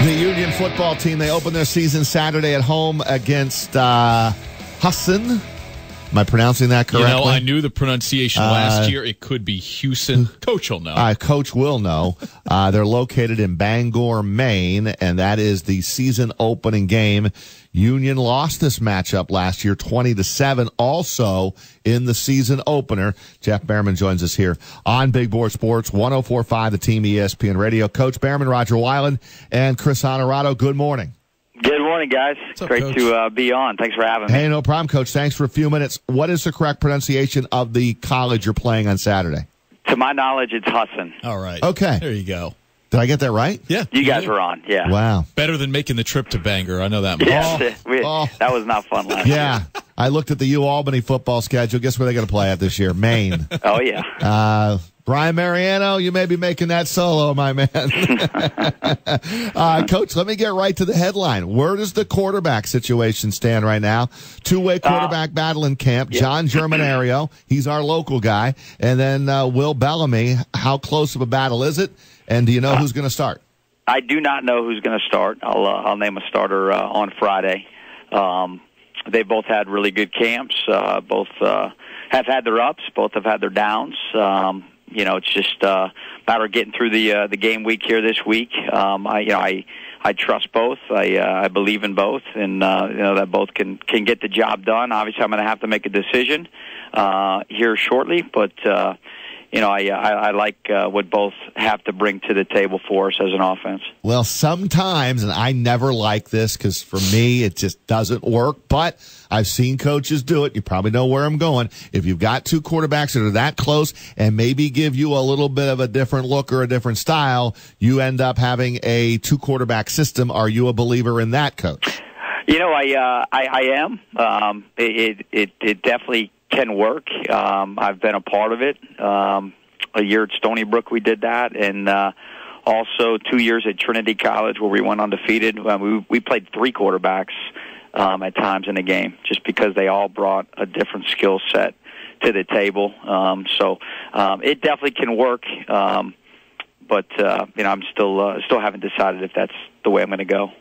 The Union football team, they open their season Saturday at home against Husson. Am I pronouncing that correctly? You know, I knew the pronunciation last year. It could be Houston. Coach will know. Coach will know. They're located in Bangor, Maine, and that is the season opening game. Union lost this matchup last year 20-7, also in the season opener. Jeff Behrman joins us here on Big Board Sports, 104.5 The Team, ESPN Radio. Coach Behrman, Roger Weiland, and Chris Honorado, good morning. Good morning, guys. Great to be on. Thanks for having me. Hey, no problem, Coach. Thanks for a few minutes. What is the correct pronunciation of the college you're playing on Saturday? To my knowledge, it's Husson. All right. Okay. There you go. Did I get that right? Yeah. You guys were on, yeah. Wow. Better than making the trip to Bangor. I know that much. Yes, that was not fun last year. I looked at the Albany football schedule. Guess where they're going to play at this year? Maine. Oh, yeah. Brian Mariano, you may be making that solo, my man. Coach, let me get right to the headline. Where does the quarterback situation stand right now? Two-way quarterback battle in camp. Yeah. John Germanario, he's our local guy. And then Will Bellamy. How close of a battle is it? And do you know who's going to start? I do not know who's going to start. I'll name a starter on Friday. They both had really good camps. Both have had their ups. Both have had their downs. It's just a matter of getting through the game week here this week. I trust both. I believe in both, and that both can get the job done. Obviously, I'm going to have to make a decision here shortly, but I like what both have to bring to the table for us as an offense. Well, sometimes, and I never like this because for me it just doesn't work, but I've seen coaches do it. You probably know where I'm going. If you've got two quarterbacks that are that close and maybe give you a little bit of a different look or a different style, you end up having a two-quarterback system. Are you a believer in that, Coach? I am. It definitely can work. I've been a part of it. A year at Stony Brook we did that, and also 2 years at Trinity College where we went undefeated. We played three quarterbacks at times in a game just because they all brought a different skill set to the table. So it definitely can work, but I'm still haven't decided if that's the way I'm going to go.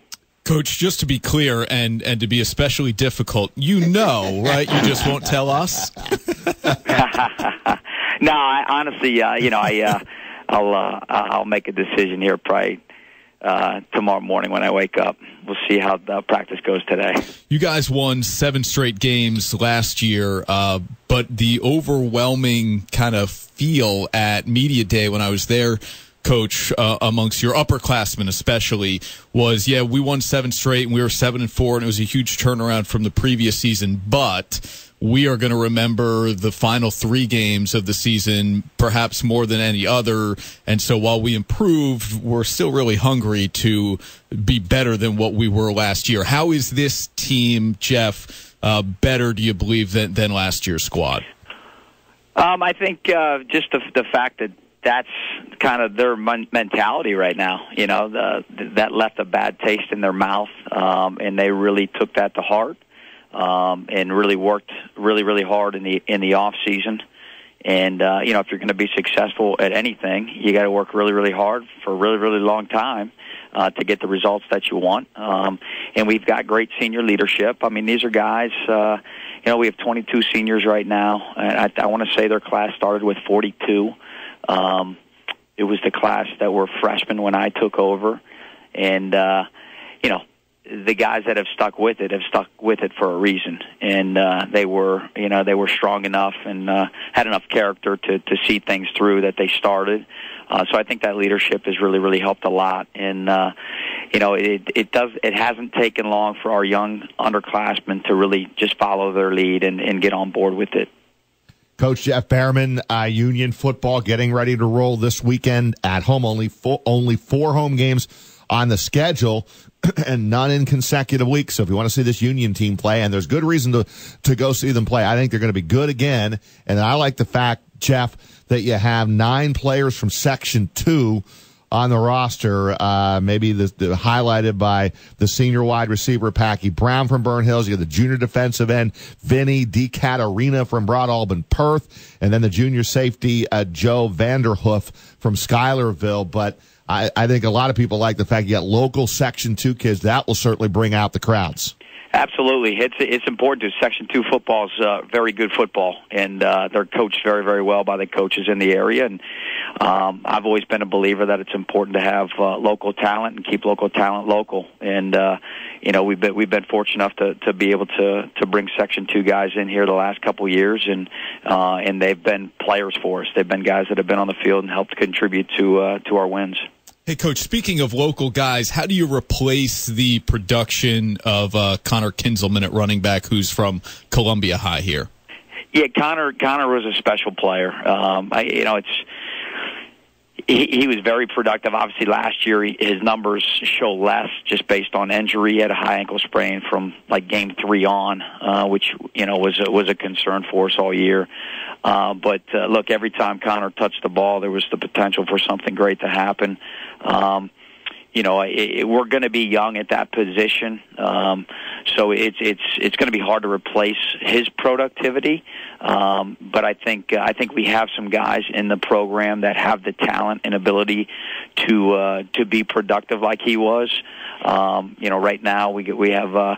Coach, just to be clear and to be especially difficult, right? You just won't tell us? No, honestly, I'll make a decision here probably tomorrow morning when I wake up. We'll see how the practice goes today. You guys won 7 straight games last year, but the overwhelming kind of feel at Media Day when I was there, Coach, amongst your upperclassmen especially, was, we won 7 straight, and we were 7-4, and it was a huge turnaround from the previous season, but we are going to remember the final 3 games of the season perhaps more than any other, and so while we improved, we're still really hungry to be better than what we were last year. How is this team, Jeff, better, do you believe, than last year's squad? I think just the fact that that's kind of their mentality right now. That left a bad taste in their mouth, and they really took that to heart, and really worked really hard in the off season. And if you're going to be successful at anything, you got to work really hard for a really long time to get the results that you want. And we've got great senior leadership. I mean, these are guys. We have 22 seniors right now, and I want to say their class started with 42. It was the class that were freshmen when I took over, and the guys that have stuck with it for a reason, and they were strong enough and had enough character to see things through that they started. So I think that leadership has really helped a lot, and it hasn't taken long for our young underclassmen to really just follow their lead and get on board with it. Coach Jeff Behrman, Union football getting ready to roll this weekend at home. Only 4 home games on the schedule and none in consecutive weeks. So if you want to see this Union team play, and there's good reason to go see them play, I think they're going to be good again. And I like the fact, Jeff, that you have 9 players from Section 2 on the roster, maybe highlighted by the senior wide receiver, Packy Brown from Burnt Hills. You have the junior defensive end, Vinny DeCaterina from Broad Alban Perth, and then the junior safety, Joe Vanderhoof from Schuylerville. But I think a lot of people like the fact you got local Section 2 kids. That will certainly bring out the crowds. Absolutely. It's important. Section 2 football is very good football, and they're coached very, very well by the coaches in the area. And I've always been a believer that it's important to have local talent and keep local talent local. And we've been fortunate enough to be able to bring Section 2 guys in here the last couple of years, and they've been players for us. They've been guys that have been on the field and helped contribute to our wins. Hey, Coach, speaking of local guys, how do you replace the production of Connor Kinzelman at running back, who's from Columbia High here? Yeah, Connor was a special player. He was very productive. Obviously, last year his numbers show less just based on injury. He had a high ankle sprain from like game 3 on, which was a concern for us all year. But look, every time Connor touched the ball, there was the potential for something great to happen. We're going to be young at that position, so it's going to be hard to replace his productivity. But I think we have some guys in the program that have the talent and ability to be productive like he was. Right now we have a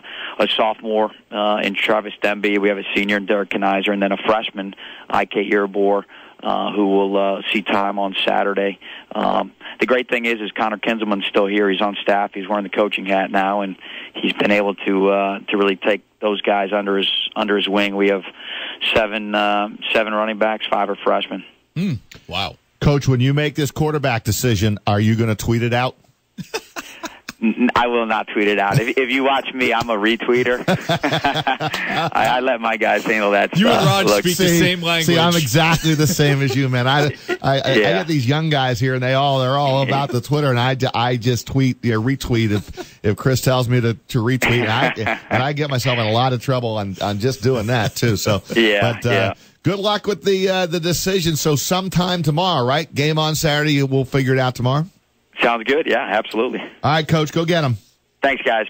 sophomore in Travis Denby. We have a senior in Derek Kanizer, and then a freshman, IK Irabor, who will see time on Saturday. The great thing is Connor Kinzelman's still here. He's on staff. He's wearing the coaching hat now, and he's been able to really take those guys under his wing. We have seven running backs, 5 are freshmen. Wow. Coach, when you make this quarterback decision, are you going to tweet it out? I will not tweet it out. If you watch me, I'm a retweeter. I let my guys handle that stuff. You and Rod speak the same language. See, I'm exactly the same as you, man. I get these young guys here, and they're all about the Twitter, and I just retweet if Chris tells me to retweet, and I get myself in a lot of trouble on just doing that too. So good luck with the decision. So sometime tomorrow, right? Game on Saturday. We'll figure it out tomorrow. Sounds good. Yeah, absolutely. All right, Coach, go get them. Thanks, guys.